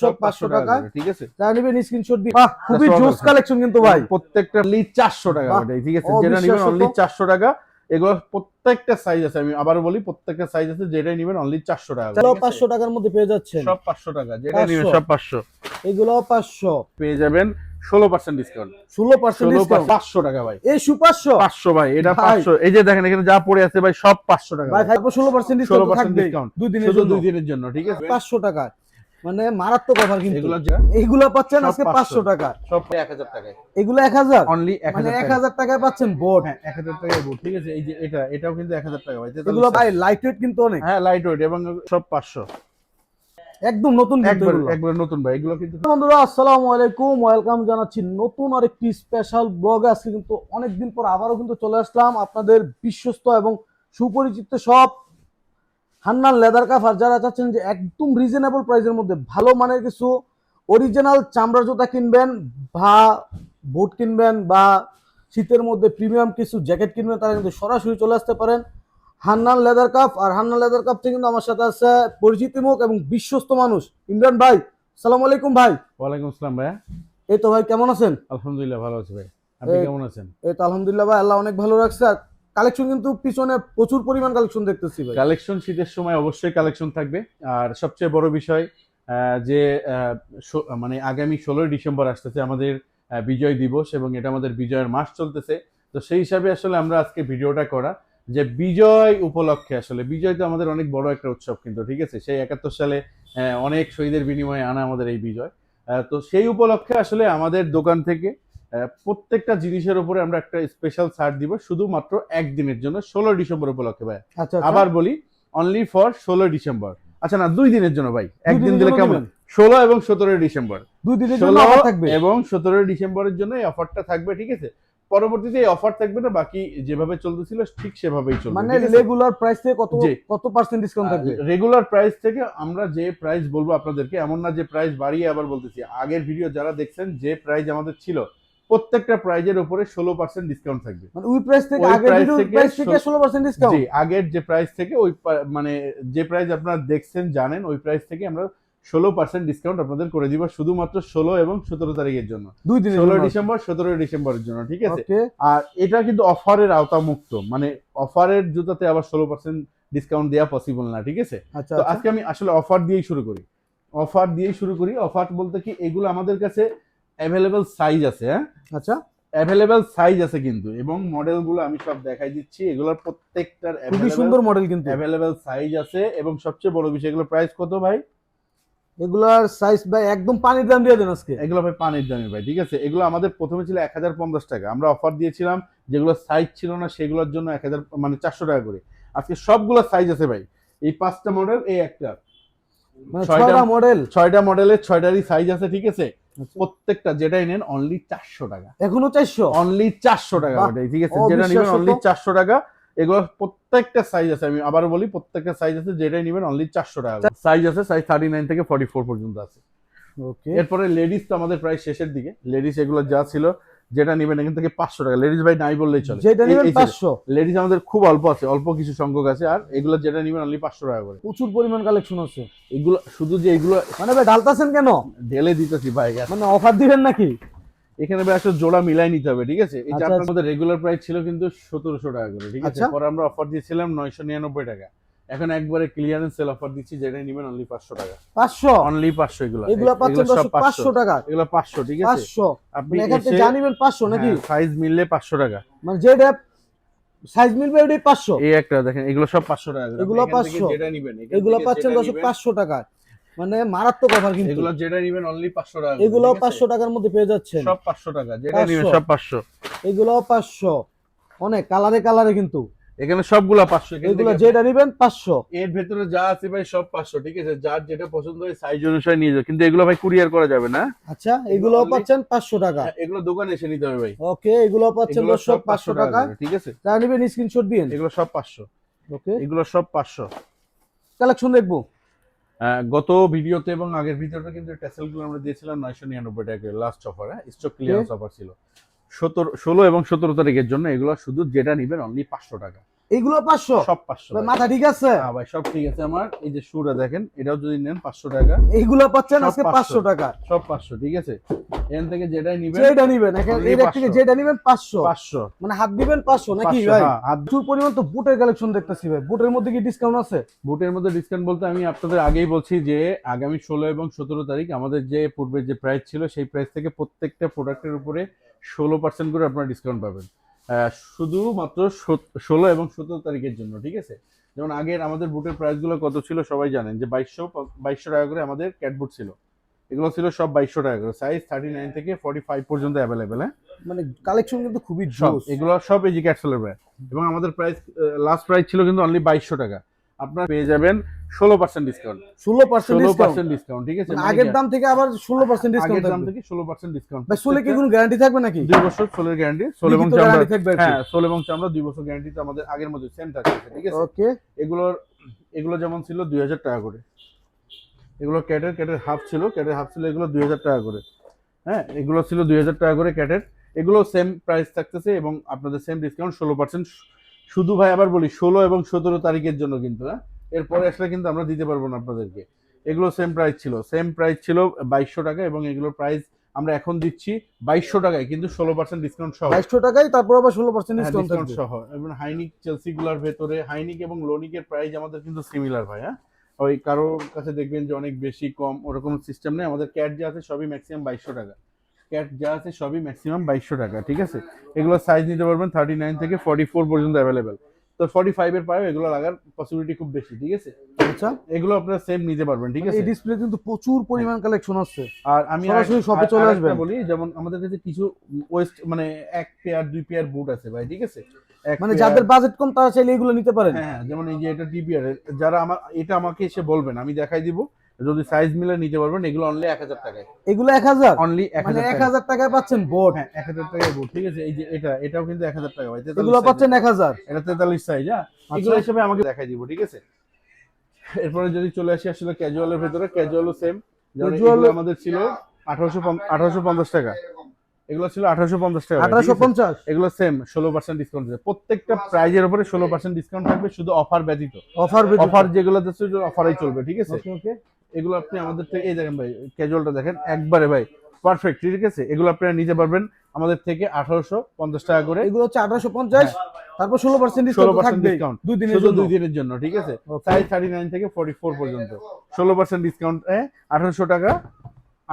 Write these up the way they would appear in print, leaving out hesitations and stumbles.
সব 500 টাকা, ঠিক আছে। যারা নেবেন স্ক্রিনশট দিন। বাহ, খুবই জোস কালেকশন কিন্তু ভাই, প্রত্যেকটা অনলি 400 টাকা ভাই, ঠিক আছে। যেটা নেবেন অনলি 400 টাকা। এগুলো প্রত্যেকটা সাইজ আছে, আমি আবারও বলি প্রত্যেকটা সাইজ আছে, যেটাই নেবেন অনলি 400 টাকা। চলো 500 টাকার মধ্যে পেয়ে যাচ্ছেন, সব 500 টাকা, যেটা নেবেন সব 500। এগুলো 500 পেয়ে যাবেন 16% ডিসকাউন্ট। 16% ডিসকাউন্ট 500 টাকা ভাই, এই শু 500 500 ভাই, এটা 500। এই যে দেখেন এখানে যা পড়ে আছে ভাই, সব 500 টাকা ভাই, তারপর 16% ডিসকাউন্ট থাকবে দুই দিনের শুধু জন্য, 2 দিনের জন্য, ঠিক আছে। 500 টাকা মানে মারাত্মক অফার কিন্তু। এগুলো এগুলো পাচ্ছেন আজকে 500 টাকা, সব 1000 টাকায়। এগুলো 1000 অনলি 1000 মানে টাকা, 1000 টাকায় পাচ্ছেন বোর্ড। হ্যাঁ 1000 টাকায় বোর্ড, ঠিক আছে। এই যে এটাও কিন্তু 1000 টাকা ভাই। এগুলো ভাই লাইট ওয়েট কিন্তু অনেক, হ্যাঁ লাইট ওয়েট, এবং সব 500, একদম নতুন কিন্তু এগুলো। একবার নতুন ভাই এগুলো কিন্তু। বন্ধুরা আসসালামু আলাইকুম, ওয়েলকাম জানাচ্ছি নতুন আরেকটি স্পেশাল ব্লগে। আজকে কিন্তু অনেকদিন পর আবারও কিন্তু চলে আসলাম আপনাদের বিশ্বস্ত এবং সুপরিচিত সব হান্নান লেদার কাফার। যারা চাচ্ছেন যে একদম রিজনেবল প্রাইসের মধ্যে ভালো মানের কিছু অরিজিনাল চামড়া জুতা কিনবেন বা বুট কিনবেন বা শীতের মধ্যে প্রিমিয়াম কিছু জ্যাকেট কিনবেন, তারা কিন্তু সরাসরি চলে আসতে পারেন হান্নান লেদার কাপ। আর হান্নান লেদার কাপ থেকে কিন্তু আমার সাথে আছে পরিচিত মুখ এবং বিশ্বস্ত মানুষ ইমরান ভাই। সালাম আলাইকুম ভাই। ওয়ালাইকুম আসসালাম ভাই। এই তো ভাই, কেমন আছেন? আলহামদুলিল্লাহ ভালো আছি ভাই, আপনি কেমন আছেন? এই তো আলহামদুলিল্লাহ ভাই, আল্লাহ অনেক ভালো রাখছে। আর কালেকশন কিন্তু পিছনে প্রচুর পরিমাণ কালেকশন দেখতেছি ভাই। কালেকশন শীতের সময় অবশ্যই কালেকশন থাকবে। আর সবচেয়ে বড় বিষয় যে মানে আগামী 16 ডিসেম্বর আসতেছে আমাদের বিজয় দিবস, এবং এটা আমাদের বিজয়ের মাস চলতেছে। তো সেই হিসাবে আসলে আমরা আজকে ভিডিওটা করা, যে বিজয় উপলক্ষে, আসলে বিজয় তো আমাদের অনেক বড় একটা উৎসব কিন্তু, ঠিক আছে। সেই 71 সালে অনেক শহীদের বিনিময়ে আনা আমাদের এই বিজয়। তো সেই উপলক্ষে আসলে আমাদের দোকান থেকে প্রত্যেকটা জিনিসের উপরে আমরা একটা স্পেশাল ছাড় দিব, শুধুমাত্র একদিনের জন্য, 16 ডিসেম্বর উপলক্ষে ভাই। আচ্ছা, আবার বলি, অনলি ফর 16 ডিসেম্বর। আচ্ছা না, 2 দিনের জন্য ভাই, একদিন দিলে কেমন? 16 এবং 17 ডিসেম্বর, 2 দিনের জন্য অফার থাকবে, এবং 17 ডিসেম্বরের জন্য এই অফারটা থাকবে, ঠিক আছে। পরবর্তীতে এই অফার থাকবে না, বাকি যেভাবে চলতেছিল ঠিক সেভাবেই চলবে। মানে রেগুলার প্রাইস থেকে কত পার্সেন্ট ডিসকাউন্ট থাকবে? রেগুলার প্রাইস থেকে আমরা যে প্রাইস বলবো আপনাদেরকে, এমন না যে প্রাইস বাড়িয়ে আবার বলতেছি। আগের ভিডিও যারা দেখছেন, যে প্রাইস আমাদের ছিল, প্রত্যেকটা প্রাইজের উপরে 16% ডিসকাউন্ট থাকবে। মানে ওই প্রাইস থেকে, আগের ভিডিওর প্রাইস থেকে 16% ডিসকাউন্ট। জি, আগের যে প্রাইস থেকে ওই মানে যে প্রাইস আপনারা দেখছেন জানেন, ওই প্রাইস থেকে আমরা 16% ডিসকাউন্ট আপনাদের করে দিব, শুধুমাত্র 16 এবং 17 তারিখের জন্য, 2 দিনের 16 জন্য, ডিসেম্বর 17 ডিসেম্বরের জন্য, ঠিক আছে। ওকে। আর এটা কিন্তু অফারের আওতা মুক্ত, মানে অফারের জুতাতে আবার 16% ডিসকাউন্ট দেওয়া পসিবল না, ঠিক আছে। আচ্ছা, তো আজকে আমি আসলে অফার দিয়েই শুরু করি। অফার বলতে কি, এগুলো আমাদের কাছে অ্যাভেলেবল সাইজ আছে, হ্যাঁ আচ্ছা, অ্যাভেলেবল সাইজ আছে কিন্তু, এবং মডেলগুলো আমি সব দেখাই দিচ্ছি। এগুলোর প্রত্যেকটার খুবই সুন্দর মডেল কিন্তু, অ্যাভেলেবল সাইজ আছে। এবং সবচেয়ে বড় বিষয়, এগুলো প্রাইস কত ভাই? এগুলার সাইজ ভাই একদম পানির দাম দিয়ে দেন আজকে। এগুলো ভাই পানির দামে ভাই, ঠিক আছে। এগুলো আমাদের প্রথমে ছিল 1050 টাকা, আমরা অফার দিয়েছিলাম, যেগুলো সাইজ ছিল না সেগুলোর জন্য 1000 মানে 400 টাকা করে। আজকে সবগুলো সাইজ আছে ভাই, এই 5টা মডেল, এই একটা, মানে 6টা মডেল, 6টা মডেলের 6টারই সাইজ আছে, ঠিক আছে। প্রত্যেকটা যেটাই নেন অনলি 400 টাকা, এখনো 400, অনলি 400 টাকা ওটাই, ঠিক আছে। যেটা নেবেন অনলি 400 টাকা। এগুলো প্রত্যেকটা সাইজ আছে, আমি আবার বলি প্রত্যেকটা সাইজ আছে, যেটাই নেবেন অনলি 400 টাকা সাইজ আছে। সাইজ 39 থেকে 44 পর্যন্ত আছে। ওকে। এরপরে লেডিস তো আমাদের প্রায় শেষের দিকে, লেডিস এগুলো যা ছিল, যেটা নেবেন এখান থেকে 500 টাকা। লেডিস ভাই নাই বললেই চলে, যেটা নেবেন 500। লেডিস আমাদের খুব অল্প আছে, অল্প কিছু সংখ্যক আছে। আর এগুলো যেটা নেবেন অনলি 500 টাকা করে। প্রচুর পরিমাণ কালেকশন আছে এগুলো শুধু যে এগুলো মানে ভাই ঢালতাছেন কেন? ঢেলে দিতেছি ভাই, মানে অফার দিবেন নাকি? এখানে ভাই আসলে জোড়া মিলাই নিতে হবে, ঠিক আছে। এই আচ্ছা, চারটার মধ্যে রেগুলার প্রাইস ছিল কিন্তু 1700 টাকা করে, ঠিক আছে। আচ্ছা। পরে আমরা অফার দিয়েছিলাম 999 টাকা। এখন একবারে ক্লিয়ারেন্স সেল অফার দিচ্ছি, যেটা নেবেন অনলি 500 টাকা। 500, অনলি 500। এগুলো পাচ্ছেন 500 টাকা, এগুলো 500, ঠিক আছে। 500 আপনি মানে এখান থেকে জানিবেন 500 নাকি? সাইজ মিললে 500 টাকা, মানে যেটা সাইজ মিলবে ওটাই 500। এই একটা দেখেন, এগুলো সব 500 টাকা করে। এগুলো 500, যেটা নেবেন এগুলো পাচ্ছেন 500 টাকা, মানে মারাত্মক অফার কিন্তু। এগুলো যেটা নেবেন অনলি 500 টাকা, এগুলো 500 টাকার মধ্যে পেয়ে যাচ্ছেন, সব 500 টাকা, যেটা নেবেন সব 500। এগুলো 500, অনেক কালারে কালারে কিন্তু, এখানে সবগুলা 500। এগুলো যেটা নেবেন 500, এর ভেতরে যা আছে ভাই সব 500, ঠিক আছে। যার যেটা পছন্দ হয় সাইজ অনুসারে নিয়ে যাও, কিন্তু এগুলো ভাই কুরিয়ার করা যাবে না। আচ্ছা, এগুলো পাচ্ছেন 500 টাকা। এগুলো দোকানে এসে নিতে হবে ভাই। ওকে, এগুলো পাচ্ছেন সব 500 টাকা, ঠিক আছে। যা নেবেন স্ক্রিনশট দিন। এগুলো সব 500। ওকে, এগুলো সব 500। কালেকশন দেখবো। গত ভিডিওতে এবং আগের ভিডিওতে কিন্তু ট্যাসেলগুলো আমরা দিয়েছিলাম 999 টাকা last offer, stock clearance offer ছিল 16 এবং 17 তারিখের জন্য। এগুলো শুধু যেটা নেবেন অনলি 500 টাকা। এইগুলো 500 সব 500 ভাই, মাথা ঠিক আছে? হ্যাঁ ভাই সব ঠিক আছে আমার। এই যে শুটা দেখেন, এটাও যদি নেন 500 টাকা। এইগুলো পাচ্ছেন সব আজকে 500 500 টাকা। সব 500 ঠিক আছে। এখান থেকে যেটাই নিবেন, যেটা নিবেন Only এই রেট থেকে 500 যেটা নিবেন 500, 500 মানে হাত দিবেন 500 নাকি 500, ভাই? হ্যাঁ, হাত। প্রচুর পরিমাণ তো বুটের কালেকশন দেখতেছি ভাই, বুটের মধ্যে কি ডিসকাউন্ট আছে? বুটের মধ্যে ডিসকাউন্ট বলতে আমি আপনাদের আগেই বলছি যে আগামী 16 এবং 17 তারিখ আমাদের যে পূর্বের যে প্রাইস ছিল সেই প্রাইস থেকে প্রত্যেকটা প্রোডাক্টের উপরে 16% করে আপনারা ডিসকাউন্ট পাবেন, শুধুমাত্র 16 এবং 17 তারিখের জন্য, ঠিক আছে। যেমন আগের আমাদের বুটের প্রাইসগুলো কত ছিল সবাই জানেন, যে 2200 টাকা করে আমাদের ক্যাট বুট ছিল। এগুলো ছিল সব 2200 টাকা করে, সাইজ 39 থেকে 45 পর্যন্ত অ্যাভেলেবেল। হ্যাঁ, মানে কালেকশন কিন্তু খুবই সব জোস। এগুলো সব এই যে ক্যাটসেলের ব্র্যান্ড। এবং আমাদের প্রাইস লাস্ট প্রাইস ছিল কিন্তু অনলি 2200 টাকা। আপনারা পেয়ে যাবেন 16% ডিসকাউন্ট। 16% ডিসকাউন্ট, 16% ডিসকাউন্ট, ঠিক আছে। মানে মানে আগের কি? দাম থেকে আবার 16% ডিসকাউন্ট আগের দাম থাকবে। থেকে 16% ডিসকাউন্ট। ভাই সোলে কি কোনো গ্যারান্টি থাকবে নাকি? 2 বছর সোলের গ্যারান্টি, সোল এবং লিখিত চামড়া। গ্যারান্টি থাকবে আর কি? হ্যাঁ, সোল এবং চামড়া 2 বছর গ্যারান্টি তো আমাদের আগের মতো সেম থাকছে, ঠিক আছে। ওকে, এগুলো যেমন ছিল 2000 টাকা করে, এগুলো ক্যাটের হাফ ছিল, এগুলো 2000 টাকা করে। হ্যাঁ, এগুলো ছিল 2000 টাকা করে ক্যাটের। এগুলো সেম প্রাইস থাকতেছে এবং আপনাদের সেম ডিসকাউন্ট 16%। শুধু ভাই আবার বলি 16 এবং 17 তারিখের জন্য কিন্তু, হ্যাঁ, এরপরে আসলে কিন্তু আমরা দিতে পারবো না আপনাদেরকে। এগুলো সেম প্রাইস ছিল 2200 টাকা এবং এগুলোর প্রাইস আমরা এখন দিচ্ছি 2200 টাকায়, কিন্তু 16% ডিসকাউন্ট সহ। 2200 টাকায় তারপর আবার 16% ডিসকাউন্ট ডিসকাউন্ট থাকবে। সহ। এবং হাইনিক চেলসি গুলার ভেতরে হাইনিক এবং লোনিকের প্রাইস আমাদের কিন্তু সিমিলার ভাই। হ্যাঁ, ওই কারো কাছে দেখবেন যে অনেক বেশি কম ওরকম সিস্টেম নেই। আমাদের ক্যাট যা আছে সবই ম্যাক্সিমাম 2200 টাকা। ঠিক আছে। এগুলো সাইজ নিতে পারবেন 39 থেকে 44 পর্যন্ত অ্যাভেলেবেল। তো 45 এর পায়ও এগুলো লাগার পসিবিলিটি খুব বেশি, ঠিক আছে। আচ্ছা, এগুলো আপনারা সেম নিতে পারবেন, ঠিক মানে আছে। এই ডিসপ্লে কিন্তু প্রচুর পরিমাণ কালেকশন আছে। আর আমি সরাসরি শপে চলে আসবেন। বলি, যেমন আমাদের কাছে কিছু ওয়েস্ট মানে এক পেয়ার 2 পেয়ার বুট আছে ভাই, ঠিক আছে। মানে যাদের বাজেট কম তারা চাইলে এগুলো নিতে পারেন। হ্যাঁ, যেমন এই যে এটা টিপিআর এর, যারা এটা আমাকে এসে বলবেন, আমি দেখাই দিব। যদি সাইজ মিলে নিতে পারবেন, এগুলো অনলি 1000 টাকায়। এগুলো 1000, অনলি মানে 1000 টাকা। 1000 টাকায় পাচ্ছেন বোর্ড। হ্যাঁ, 1000 টাকায় বুট, ঠিক আছে। এই যে এটাও কিন্তু 1000 টাকা ভাই। 43 এগুলো size পাচ্ছেন 1000। এটা 43 সাইজ। হ্যাঁ, এগুলো হিসেবে আমাকে দেখাই দিব, ঠিক আছে। এরপরে যদি চলে আসি আসলে ক্যাজুয়ালের ভেতরে, ক্যাজুয়ালও সেম। যেমন এগুলো আমাদের ছিল 1850 টাকা। এগুলো ছিল 1850 টাকা, 1850। এগুলো সেম 16% ডিসকাউন্ট আছে। প্রত্যেকটা প্রাইজের উপরে 16% ডিসকাউন্ট থাকবে, শুধু অফার ব্যতীত। অফার যেগুলো আছে অফারই চলবে, ঠিক আছে। ওকে ওকে। এগুলো আপনি আমাদের থেকে, এই দেখেন ভাই, ক্যাজুয়ালটা দেখেন একবারে ভাই পারফেক্ট, ঠিক আছে। এগুলো আপনারা নিতে পারবেন আমাদের থেকে 1850 টাকা করে। এগুলো হচ্ছে 1850, তারপর 16% ডিসকাউন্ট 16% থাকবে ডিসকাউন্ট দুই দিনের শুধু জন্য। 2 দিনের জন্য, ঠিক আছে। সাইজ 39 থেকে 44 পর্যন্ত 16% ডিসকাউন্ট, 1800 টাকা,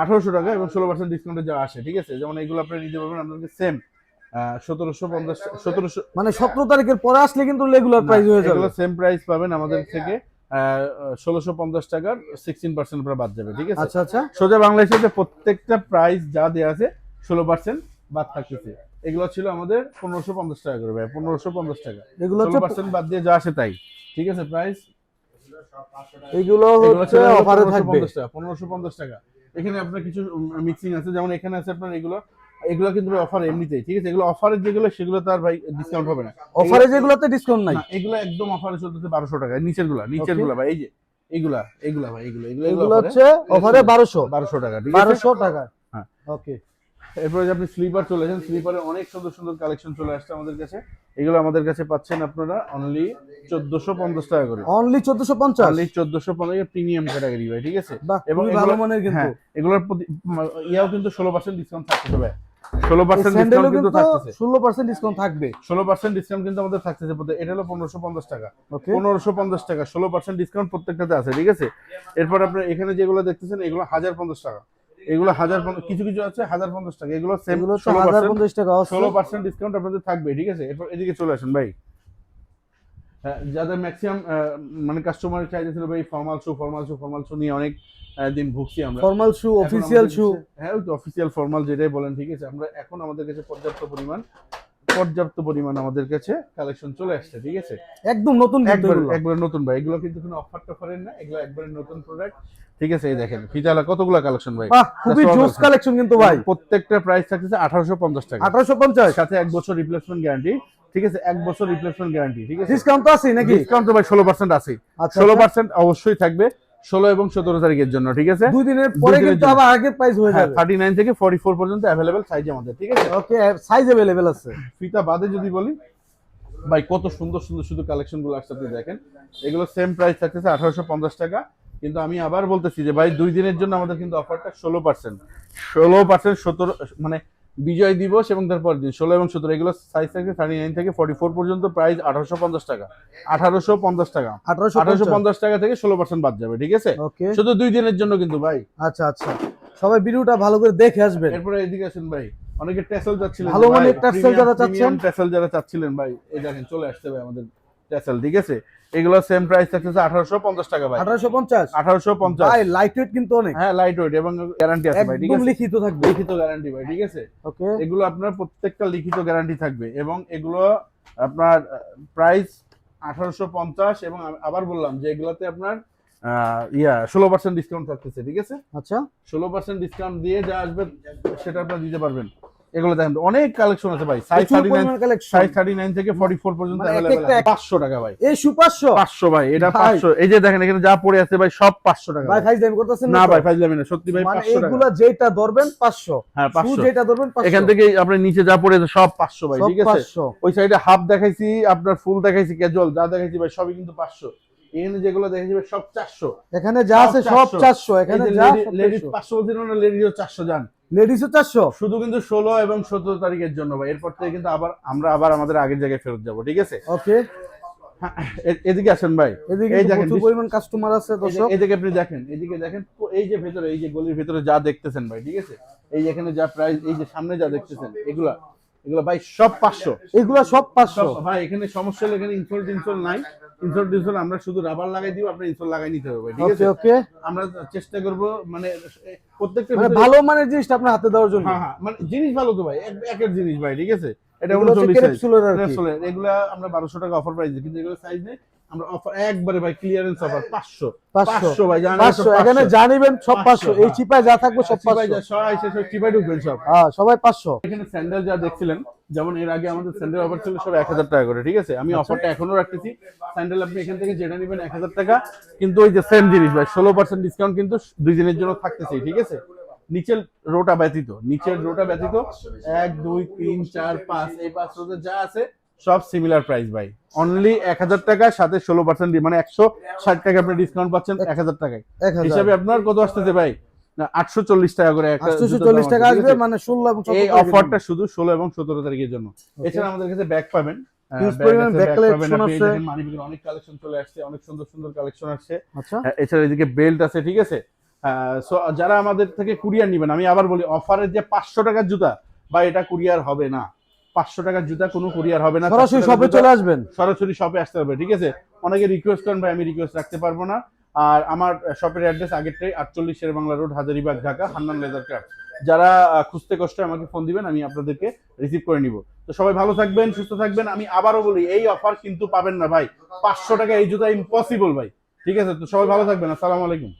1800 টাকা এবং 16% ডিসকাউন্টে যা আসে, ঠিক আছে। যেমন এগুলো আপনারা নিতে পারবেন আপনাদের সেম 1750 মানে 17 তারিখের পরে আসলে কিন্তু রেগুলার প্রাইস হয়ে যাবে। এগুলো সেম প্রাইস পাবেন আমাদের থেকে 1650 টাকার 16% আপনারা বাদ যাবে, ঠিক আছে। আচ্ছা আচ্ছা, সোজা বাংলায় সাথে প্রত্যেকটা প্রাইস যা দেওয়া আছে 16% বাদ থাকতেছে। এগুলো ছিল আমাদের 1550 টাকা করে ভাই, 1550 টাকা। এগুলো হচ্ছে 16% বাদ দিয়ে যা আসে তাই, ঠিক আছে। প্রাইস এগুলো হচ্ছে অফারে থাকবে 1550 টাকা। এখানে আপনার কিছু মিক্সিং আছে, যেমন এখানে আছে আপনার এগুলো কিন্তু অফার এমনিতেই, ঠিক আছে। এগুলো অফারের যেগুলো সেগুলো তার ভাই ডিসকাউন্ট হবে না। অফারে যেগুলোতে ডিসকাউন্ট নাই, এগুলো একদম অফারে চলতেছে 1200 টাকা। নিচের গুলা ভাই, এই যে এগুলা ভাই, এগুলো হচ্ছে অফারে 1200 টাকা, ঠিক আছে। 1200 টাকা। হ্যাঁ, ওকে। এরপরে যে আপনি স্লিপার চলে যান, স্লিপারে অনেক সুন্দর সুন্দর কালেকশন চলে আসছে আমাদের কাছে। এগুলো আমাদের কাছে পাচ্ছেন আপনারা অনলি 1450 টাকা করে। অনলি 1450, অনলি 1450 প্রিমিয়াম ক্যাটাগরি ভাই, ঠিক আছে। এবং ভালো মানের কিন্তু। হ্যাঁ, এগুলোর প্রতি ইয়াও কিন্তু 16% ডিসকাউন্ট থাকতেছে ভাই। 16% ডিসকাউন্ট কিন্তু থাকতেছে, 16% ডিসকাউন্ট থাকবে। 16% ডিসকাউন্ট কিন্তু আমাদের থাকতেছে। এটা হলো 1550 টাকা। ওকে, 1550 টাকা 16% ডিসকাউন্ট প্রত্যেকটাতে আছে, ঠিক আছে। এরপর আপনার এখানে যেগুলো দেখতেছেন এগুলো 1050 টাকা। এগুলো 1050, কিছু কিছু আছে 1050 টাকা। এগুলো সেম 1050 টাকা, 16% ডিসকাউন্ট আপনাদের থাকবে, ঠিক আছে। এরপর এদিকে চলে আসেন ভাই। যাদের ম্যাক্সিমাম মানে কাস্টমার চাইছিল ভাই ফর্মাল শু নিয়ে অনেক দিন ভুগছি আমরা। ফর্মাল শু, অফিশিয়াল শু। হ্যাঁ, ওই তো অফিশিয়াল ফর্মাল যেটাই বলেন, ঠিক আছে। আমরা এখন আমাদের কাছে পর্যাপ্ত পরিমাণ আমাদের কাছে কালেকশন চলে আসছে, ঠিক আছে। একদম নতুন, একবারে নতুন ভাই। এগুলো কিন্তু কোনো অফার টফারের না, এগুলো একবারে নতুন প্রোডাক্ট, ঠিক আছে। এই দেখেন ফিতালা কতগুলো কালেকশন ভাই, খুবই জোস কালেকশন কিন্তু ভাই। প্রত্যেকটা প্রাইস থাকতেছে 1850 টাকা, 1850, সাথে 1 বছর রিপ্লেসমেন্ট গ্যারান্টি, ঠিক আছে। 1 বছর রিপ্লেসমেন্ট গ্যারান্টি, ঠিক আছে। ডিসকাউন্ট তো আছে নাকি? ডিসকাউন্ট তো ভাই 16% আছে। 16% অবশ্যই থাকবে 16 এবং 17 তারিখের জন্য, ঠিক আছে। 2 দিনের পরে কিন্তু আবার আগের প্রাইস হয়ে যাবে। 39 থেকে 44 পর্যন্ত अवेलेबल সাইজ আমাদের, ঠিক আছে। ওকে, সাইজ अवेलेबल আছে। ফিতা বাদে যদি বলি, ভাই কত সুন্দর সুন্দর শুধু কালেকশন গুলো আসছে আপনি দেখেন, এগুলো সেম প্রাইস থাকতেছে 1850 টাকা। কিন্তু আমি আবার বলতেছি যে ভাই 2 দিনের জন্য আমাদের কিন্তু অফারটা 16%, 17 মানে বিজয় দিবস এবং তারপর দিন 16 এবং 17, এগুলো সাইজ থাকে 39 থেকে 44 পর্যন্ত, প্রাইস 1850 টাকা, 1850 টাকা, 1850 টাকা থেকে 16% বাদ যাবে, ঠিক আছে? ওকে, শুধু 2 দিনের জন্য কিন্তু ভাই। আচ্ছা আচ্ছা, সবাই ভিডিওটা ভালো করে দেখে আসবেন। এরপরে এদিকে আসেন ভাই, অনেকে টেসেল চাচ্ছিলেন, ভালো মানের টেসেল যারা চাচ্ছেন, টেসেল যারা চাচ্ছিলেন ভাই, এই দেখেন চলে আসছে ভাই আমাদের টেসেল, ঠিক আছে? এগুলো সেম প্রাইস থাকতেছে 1850 টাকা ভাই, 1850। 1850 ভাই লাইট ওয়েট কিন্তু অনেক, হ্যাঁ লাইট ওয়েট এবং গ্যারান্টি আছে ভাই, ঠিক একদম আছে? লিখিত থাকবে, লিখিত গ্যারান্টি ভাই, ঠিক আছে? ওকে। এগুলো আপনার প্রত্যেকটা লিখিত গ্যারান্টি থাকবে এবং এগুলো আপনার প্রাইস 1850, এবং আমি আবার বললাম যে এগুলাতে আপনার 16% ডিসকাউন্ট থাকতেছে, ঠিক আছে? আচ্ছা, 16% ডিসকাউন্ট দিয়ে যা আসবে সেটা আপনারা দিতে পারবেন। এগুলো দেখেন অনেক কালেকশন আছে ভাই, সাইজ প্রচুর 39, পরিমাণ কালেকশন, সাইজ 39 থেকে 44 পর্যন্ত মানে এক अवेलेबल একটা আছে। 500 টাকা ভাই, এই সু 500 500 ভাই, এটা ভাই। 500। এই যে দেখেন এখানে যা পড়ে আছে ভাই সব 500 টাকা ভাই ভাই। ফাইজ দাম করতেছেন না তো? ভাই ফাইজলামি না, সত্যি ভাই মানে 500 টাকা। এইগুলা যেটা ধরবেন 500, হ্যাঁ সু 500, যেটা ধরবেন 500, এখান থেকে আপনার নিচে যা পড়ে আছে সব 500 ভাই, সব ঠিক আছে? 500। ওই সাইডে হাফ দেখাইছি, আপনার ফুল দেখাইছি, ক্যাজুয়াল যা দেখাইছি ভাই সবই কিন্তু 500। এখানে যেগুলো দেখাইছি ভাই সব 400। এখানে যা আছে সব 400, এখানে যা লেডিস 500 বলছি না, লেডিসও 400 জান, লেডিসও 400। শুধু কিন্তু 16 এবং 17 তারিখের জন্য ভাই। এরপর থেকে কিন্তু আমরা আবার আমাদের আগের জায়গায় ফেরত যাব, ঠিক আছে? ওকে, হ্যাঁ, এদিকে আসেন ভাই, এদিকে এই কিন্তু দেখেন প্রচুর পরিমাণ কাস্টমার আছে দর্শক। এদিকে আপনি দেখেন, এদিকে দেখেন, এই যে ভেতরে, এই যে গলির ভেতরে যা দেখতেছেন ভাই, ঠিক আছে? এই যে এখানে যা প্রাইস, এই যে সামনে যা দেখতেছেন, এগুলা ভাই সব 500। এগুলা সব 500 ভাই এখানে সমস্যা হলো, এখানে ইনসোল নাই, ইনসোল আমরা শুধু রাবার লাগাই দিব, আপনি ইনসোল লাগাই নিতে হবে ভাই, ঠিক আছে? ওকে ওকে, আমরা চেষ্টা করব মানে প্রত্যেকটা মানে ভিতরে- ভালো মানের জিনিসটা আপনার হাতে দেওয়ার জন্য। হ্যাঁ হ্যাঁ, মানে জিনিস ভালো তো ভাই, একের জিনিস ভাই, ঠিক আছে? এটা এগুলো হচ্ছে 39 সাইজ, ক্যাপসুলের আর কি। এগুলা আমরা 1200 টাকা অফার প্রাইস দিই, কিন্তু এগুলো সাইজ নেই, আমরা অফার একবারে ভাই ক্লিয়ারেন্স অফার 500 500 ভাই, জানেন 500, এখানে জানিবেন সব 500, এই চিপায় যা থাকবে সব ভাই 500। সবাই সব চিপাই ঢুকবেন সব। হ্যাঁ সবাই 500। এখানে স্যান্ডেল যা দেখছিলেন, যেমন এর আগে আমাদের স্যান্ডেল অফার ছিল সব 1000 টাকা করে, ঠিক আছে? আমি অফারটা এখনো রাখতেছি, স্যান্ডেল আপনি এখান থেকে যেটা নেবেন 1000 টাকা, কিন্তু ওই যে সেম জিনিস ভাই 16% ডিসকাউন্ট কিন্তু 2 দিনের জন্য থাকতেছে, ঠিক আছে? নিচের রোটা ব্যতীত 1 2 3 4 5 এই 5 রোতে যা আছে সব সিমিলার প্রাইস ভাই, অনলি 1000 টাকা, সাথে 16% মানে 160 টাকা আপনি ডিসকাউন্ট পাচ্ছেন 1000 টাকায়। 1000 হিসাবে আপনার কত আসতেছে ভাই? না 840 টাকা করে একটা 840 টাকা আসবে, মানে 16 এবং 17 এই অফারটা শুধু 16 এবং 17 তারিখের জন্য। এছাড়া আমাদের কাছে ব্যাগ পাবেন, Huge পরিমাণ bag collection আপনি আছে। দেখেন মানিব্যাগের অনেক কালেকশন চলে আসছে, অনেক সুন্দর সুন্দর কালেকশন আসছে। আচ্ছা, এছাড়া এদিকে বেল্ট আছে, ঠিক আছে? সো যারা আমাদের থেকে কুরিয়ার নেবেন, আমি আবার বলি অফারের যে 500 টাকার জুতা বা এটা কুরিয়ার হবে না, 500 টাকার জুতা কোনো কুরিয়ার হবে না, সরাসরি 400 টাকার শপে জুতা চলে আসবেন। সরাসরি শপে আসতে হবে, ঠিক আছে? অনেকে রিকোয়েস্ট করেন ভাই, আমি রিকোয়েস্ট রাখতে পারবো না। আর আমার শপের অ্যাড্রেস আগেরটাই 48 Sher Bangla road, Hazaribagh, Dhaka, Hannan leather craft. যারা খুঁজতে কষ্ট আমাকে ফোন দিবেন, আমি আপনাদেরকে রিসিভ করে নিব। তো সবাই ভালো থাকবেন, সুস্থ থাকবেন। আমি আবারও বলি এই অফার কিন্তু পাবেন না ভাই, 500 টাকা এই জুতা ইম্পসিবল ভাই, ঠিক আছে? তো সবাই ভালো থাকবেন, আসসালামু আলাইকুম।